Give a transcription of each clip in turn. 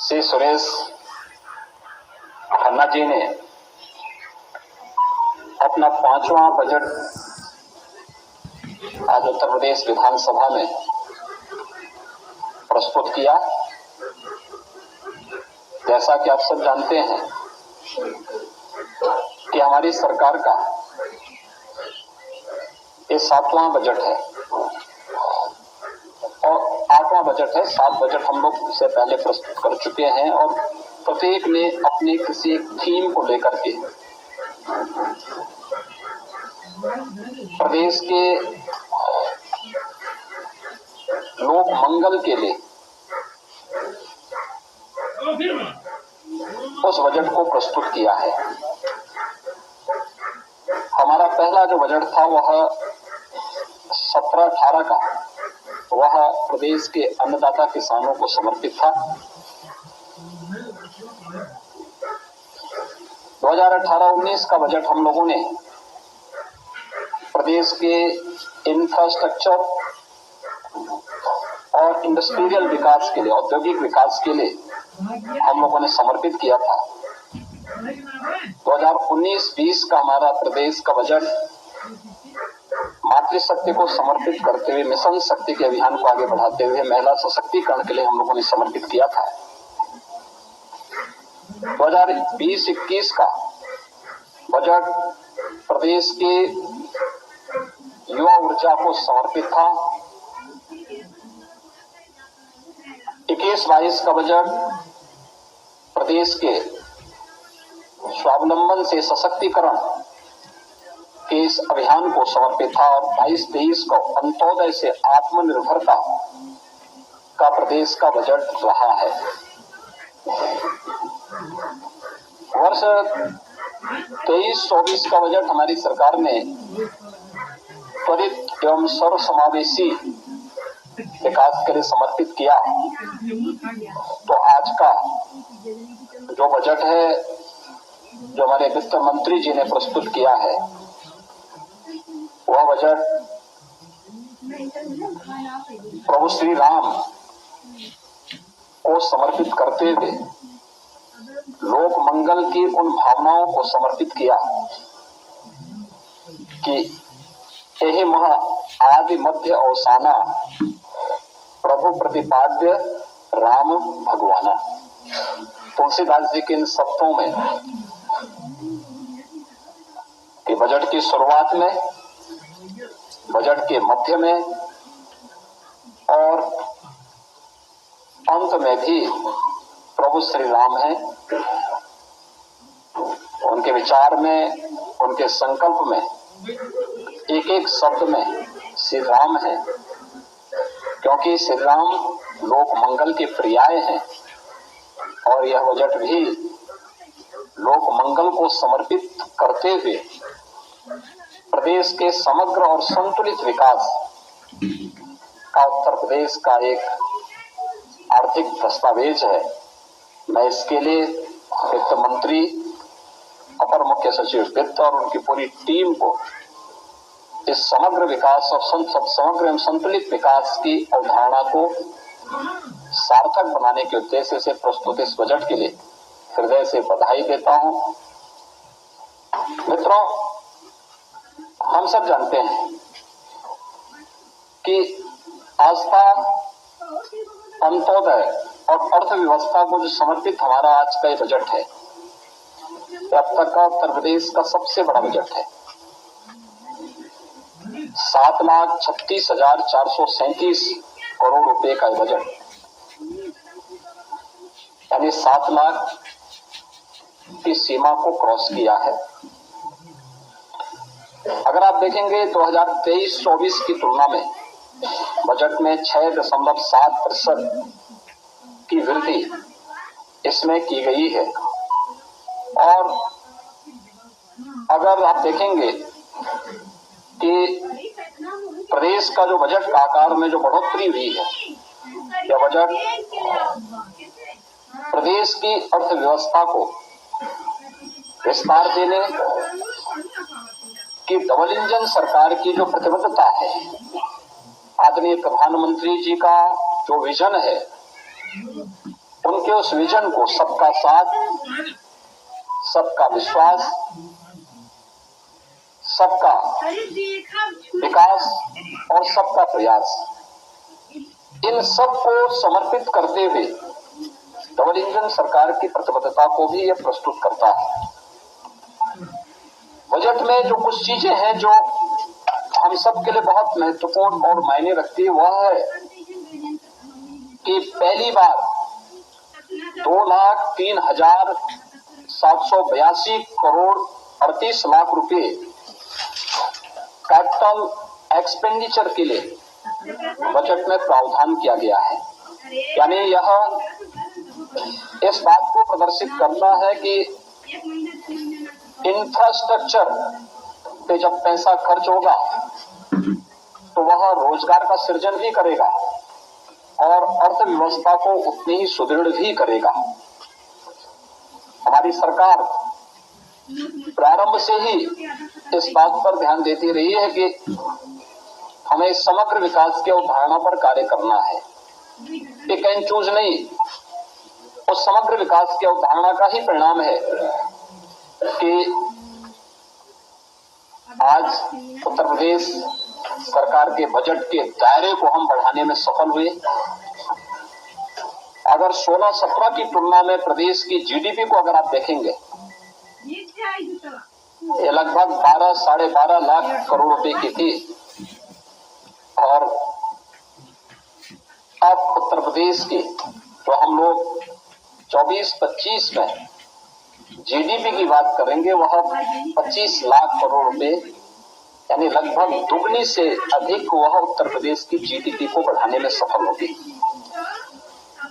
श्री सुरेश खन्ना जी ने अपना 5वां बजट आज उत्तर प्रदेश विधानसभा में प्रस्तुत किया। जैसा कि आप सब जानते हैं कि हमारी सरकार का ये 7वां बजट है और 8वां बजट है। 7 बजट हम लोग इससे पहले प्रस्तुत कर चुके हैं और प्रत्येक ने अपने किसी एक थीम को लेकर के प्रदेश के लोक मंगल के लिए उस बजट को प्रस्तुत किया है। हमारा पहला जो बजट था वह 17-18 का, वह प्रदेश के अन्नदाता किसानों को समर्पित था। 2018-19 का बजट हम लोगों ने प्रदेश के इंफ्रास्ट्रक्चर और इंडस्ट्रियल विकास के लिए, औद्योगिक विकास के लिए हम लोगों ने समर्पित किया था। 2019-20 का हमारा प्रदेश का बजट मातृशक्ति को समर्पित करते हुए, मिशन शक्ति के अभियान को आगे बढ़ाते हुए महिला सशक्तिकरण के लिए हम लोगों ने समर्पित किया था। 2020-21 का बजट प्रदेश के युवा ऊर्जा को समर्पित था। 21-22 का बजट प्रदेश के स्वावलंबन से सशक्तिकरण के इस अभियान को समर्पित था और 22-23 को अंत्योदय से आत्मनिर्भरता का प्रदेश का बजट रहा है। वर्ष 23-24 का बजट हमारी सरकार ने त्वरित एवं सर्वसमावेशी विकास के लिए समर्पित किया। तो आज का जो बजट है, जो हमारे वित्त मंत्री जी ने प्रस्तुत किया है, वह बजट प्रभु श्री राम को समर्पित करते हुए लोक मंगल की उन भावनाओं को समर्पित किया कि यही महा आदि मध्य अवसाना प्रभु प्रतिपाद्य राम भगवाना। तुलसीदास जी के इन शब्दों में कि बजट की शुरुआत में, बजट के मध्य में और अंत में भी प्रभु श्री राम हैं। उनके विचार में, उनके संकल्प में, एक एक शब्द में श्री राम है, क्योंकि श्री राम लोक मंगल के पर्याय हैं और यह बजट भी लोक मंगल को समर्पित करते हुए प्रदेश के समग्र और संतुलित विकास का उत्तर प्रदेश का एक आर्थिक दस्तावेज है। मैं इसके लिए वित्त मंत्री, अपर मुख्य सचिव वित्त और उनकी पूरी टीम को इस समग्र विकास और समग्र एवं संतुलित विकास की अवधारणा को सार्थक बनाने के उद्देश्य से प्रस्तुत इस बजट के लिए हृदय से बधाई देता हूं। मित्रों, हम सब जानते हैं कि आस्था, अंत्योदय और अर्थव्यवस्था को जो समर्पित हमारा आज का ये बजट है, अब तक का उत्तर प्रदेश का सबसे बड़ा बजट है। 7,36,437 करोड़ रुपए का बजट, यानी 7 लाख की सीमा को क्रॉस किया है। अगर आप देखेंगे 2023-24 की तुलना में बजट में 6.7% की वृद्धि इसमें की गई है। और अगर आप देखेंगे कि प्रदेश का जो बजट का आकार में जो बढ़ोतरी हुई है, यह बजट प्रदेश की अर्थव्यवस्था को विस्तार देने की डबल इंजन सरकार की जो प्रतिबद्धता है, आदरणीय प्रधानमंत्री जी का जो विजन है, उनके उस विजन को सबका साथ, सबका विश्वास, सबका विकास और सबका प्रयास, इन सब को समर्पित करते हुए डबल इंजन सरकार की प्रतिबद्धता को भी यह प्रस्तुत करता है। बजट में जो कुछ चीजें हैं जो हम सब के लिए बहुत महत्वपूर्ण और मायने रखती है, वह है कि पहली बार 2,03,782 करोड़ 38 लाख रुपए कैपिटल एक्सपेंडिचर के लिए बजट में प्रावधान किया गया है। यानी यह इस बात को प्रदर्शित करना है कि इंफ्रास्ट्रक्चर पे जब पैसा खर्च होगा तो वह रोजगार का सृजन भी करेगा और अर्थव्यवस्था को उतनी ही सुदृढ़ भी करेगा। हमारी सरकार प्रारंभ से ही इस बात पर ध्यान देती रही है कि हमें समग्र विकास की अवधारणा पर कार्य करना है। पिक एंड चूज नहीं, उस समग्र विकास की अवधारणा का ही परिणाम है कि आज उत्तर प्रदेश सरकार के बजट के दायरे को हम बढ़ाने में सफल हुए। अगर 16-17 की तुलना में प्रदेश की जीडीपी को अगर आप देखेंगे, ये लगभग 12-12.5 लाख करोड़ रुपए की थी और अब उत्तर प्रदेश की जो हम लोग 24-25 में जीडीपी की बात करेंगे, वह 25 लाख करोड़ रुपए, यानी लगभग दुगनी से अधिक वह उत्तर प्रदेश की जीडीपी को बढ़ाने में सफल होगी।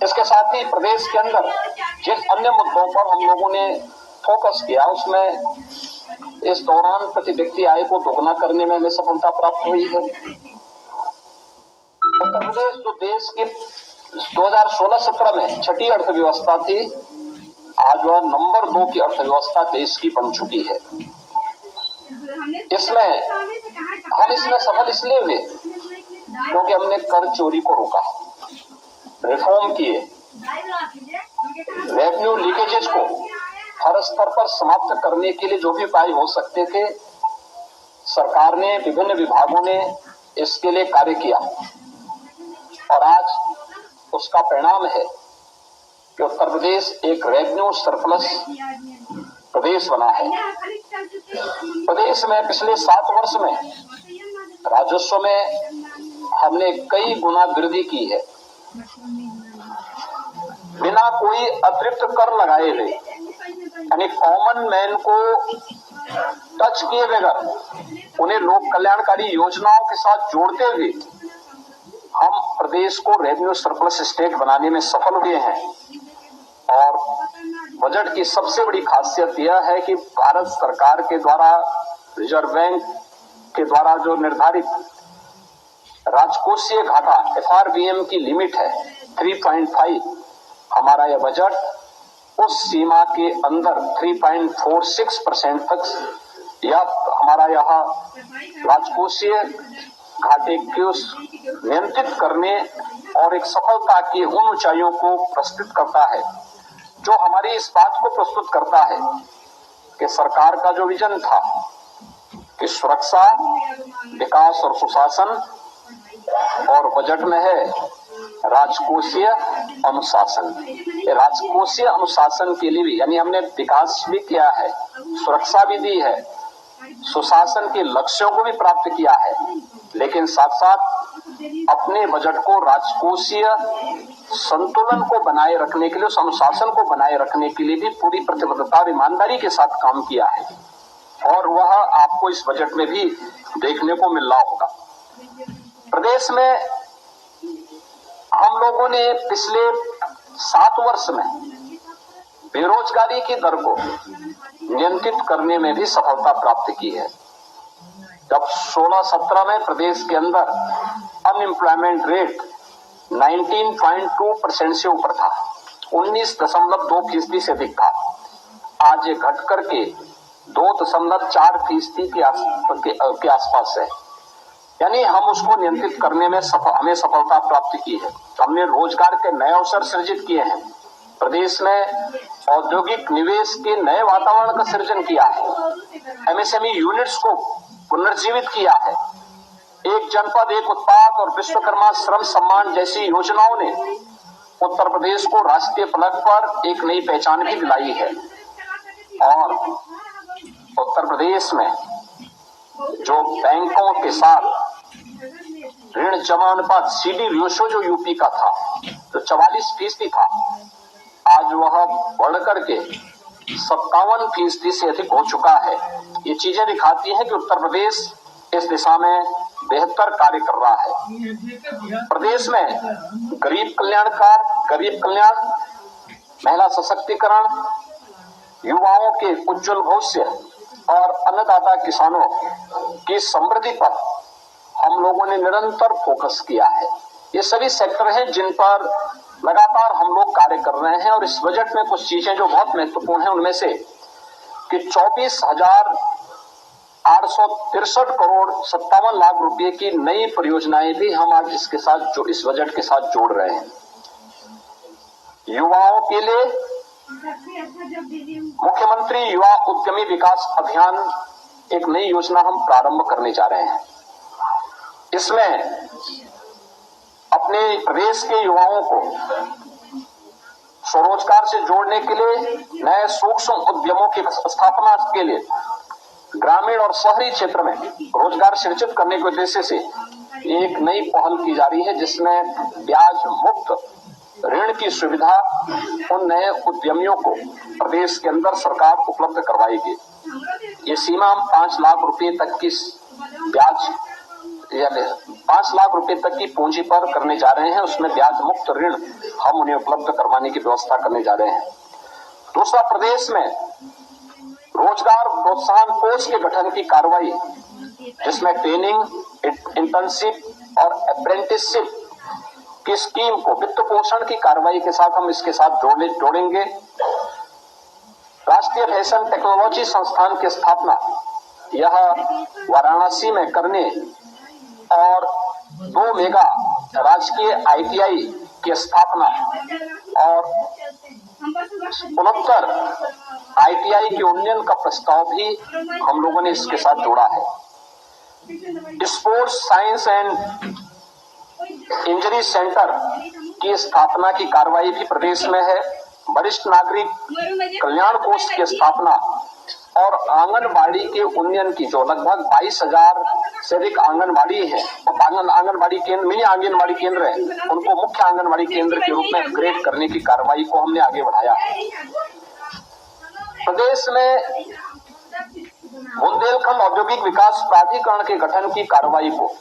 इसके साथ ही प्रदेश के अंदर जिन अन्य मुद्दों पर हम लोगों ने फोकस किया, उसमें इस दौरान प्रति व्यक्ति आय को दोगुना करने में हमें सफलता प्राप्त हुई है। उत्तर प्रदेश जो देश की 2016-17 में छठी अर्थव्यवस्था थी, आज वह नंबर 2 की अर्थव्यवस्था देश की बन चुकी है। हम इसमें सफल इसलिए हुए क्योंकि हमने कर चोरी को रोका, रिफॉर्म किए, रेवेन्यू लीकेजेस को हर स्तर पर समाप्त करने के लिए जो भी उपाय हो सकते थे, सरकार ने, विभिन्न विभागों ने इसके लिए कार्य किया और आज उसका परिणाम है कि उत्तर प्रदेश एक रेवेन्यू सरप्लस प्रदेश बना है। प्रदेश में पिछले 7 वर्ष में राजस्व में हमने कई गुना वृद्धि की है, बिना कोई अतिरिक्त कर लगाए हुए, यानी कॉमन मैन को टच किए बगैर उन्हें लोक कल्याणकारी योजनाओं के साथ जोड़ते हुए हम प्रदेश को रेवेन्यू सरप्लस स्टेट बनाने में सफल हुए हैं। और बजट की सबसे बड़ी खासियत यह है कि भारत सरकार के द्वारा, रिजर्व बैंक के द्वारा जो निर्धारित राजकोषीय घाटा FRBM की लिमिट है 3.5, हमारा यह बजट उस सीमा के अंदर 3.46% तक, या हमारा यह राजकोषीय घाटे को नियंत्रित करने और एक सफलता की उन ऊंचाइयों को प्रस्तुत करता है, जो हमारी इस बात को प्रस्तुत करता है कि सरकार का जो विजन था कि सुरक्षा, विकास और सुशासन, और बजट में है राजकोषीय अनुशासन। राजकोषीय अनुशासन के लिए भी, यानी हमने विकास भी किया है, सुरक्षा भी दी है, सुशासन के लक्ष्यों को भी प्राप्त किया है, लेकिन साथ साथ अपने बजट को राजकोषीय संतुलन को बनाए रखने के लिए, उस अनुशासन को बनाए रखने के लिए भी पूरी प्रतिबद्धता और ईमानदारी के साथ काम किया है। और वह आपको इस बजट में भी देखने को मिल रहा होगा। प्रदेश में हम लोगों ने पिछले 7 वर्ष में बेरोजगारी की दर को नियंत्रित करने में भी सफलता प्राप्त की है। जब 16-17 में प्रदेश के अंदर अनएम्प्लॉयमेंट रेट 19.2% से ऊपर था, 19.2% से अधिक था, आज ये घट करके 2.4% के आसपास है। यानी हम उसको नियंत्रित करने में हमें सफलता प्राप्त की है। हमने रोजगार के नए अवसर सृजित किए हैं, प्रदेश में औद्योगिक निवेश के नए वातावरण का सृजन किया है। एमएसएमई यूनिट्स को पुनर्जीवित किया है। एक जनपद एक उत्पाद और विश्वकर्मा श्रम सम्मान जैसी योजनाओं ने उत्तर प्रदेश को राष्ट्रीय फलक पर एक नई पहचान भी दिलाई है। और उत्तर प्रदेश में जो बैंकों के साथ ऋण जमा अनुपात सीडी रेशो जो यूपी का था जो 44% था, आज वह बढ़कर के 57% से अधिक हो चुका है। ये चीजें दिखाती हैं कि उत्तर प्रदेश इस दिशा में बेहतर कार्य कर रहा है। प्रदेश में गरीब कल्याण, महिला सशक्तिकरण, युवाओं के उज्जवल भविष्य और अन्नदाता किसानों की समृद्धि पर हम लोगों ने निरंतर फोकस किया है। ये सभी सेक्टर हैं जिन पर लगातार हम लोग कार्य कर रहे हैं। और इस बजट में कुछ चीजें जो बहुत महत्वपूर्ण हैं उनमें से कि 24,863 करोड़ 57 लाख रुपए की नई परियोजनाएं भी हम आज इसके साथ जो इस बजट के साथ जोड़ रहे हैं। युवाओं के लिए मुख्यमंत्री युवा उद्यमी विकास अभियान एक नई योजना हम प्रारंभ करने जा रहे हैं। इसमें अपने प्रदेश के युवाओं को स्वरोजगार से जोड़ने के लिए नए सूक्ष्म उद्यमों की स्थापना के लिए ग्रामीण और शहरी क्षेत्र में रोजगार सृजित करने के उद्देश्य से एक नई पहल की जा रही है, जिसमें ब्याज मुक्त ऋण की सुविधा उन नए उद्यमियों को प्रदेश के अंदर सरकार उपलब्ध करवाएगी। ये सीमा हम 5 लाख रुपए तक की ब्याज 5 लाख रुपए तक की पूंजी पर करने जा रहे हैं। उसमें ब्याज मुक्त ऋण हम उन्हें उपलब्ध करवाने की व्यवस्था करने जा रहे हैं। दूसरा, प्रदेश में रोजगार प्रोत्साहन कोष के गठन की कार्रवाई, जिसमें ट्रेनिंग, इंटर्नशिप और अप्रेंटिसशिप की स्कीम को वित्त पोषण की कार्रवाई के साथ हम इसके साथ जोड़ेंगे। राष्ट्रीय फैशन टेक्नोलॉजी संस्थान की स्थापना यह वाराणसी में करने और 2 मेगा राजकीय ITI की स्थापना और 69 ITI के उन्नयन का प्रस्ताव भी हम लोगों ने इसके साथ जोड़ा है। Sports science and injury centre की स्थापना की कार्रवाई भी प्रदेश में है। वरिष्ठ नागरिक कल्याण कोष की स्थापना और आंगनबाड़ी के उन्नयन की, जो लगभग 22,000 से अधिक आंगनबाड़ी है और आंगनबाड़ी केंद्र, मिनी आंगनबाड़ी केंद्र है, उनको मुख्य आंगनबाड़ी केंद्र के रूप में अपग्रेड करने की कार्रवाई को हमने आगे बढ़ाया है। प्रदेश में बुंदेलखंड औद्योगिक विकास प्राधिकरण के गठन की कार्रवाई को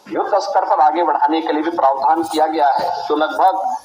युद्ध स्तर पर आगे बढ़ाने के लिए भी प्रावधान किया गया है, जो लगभग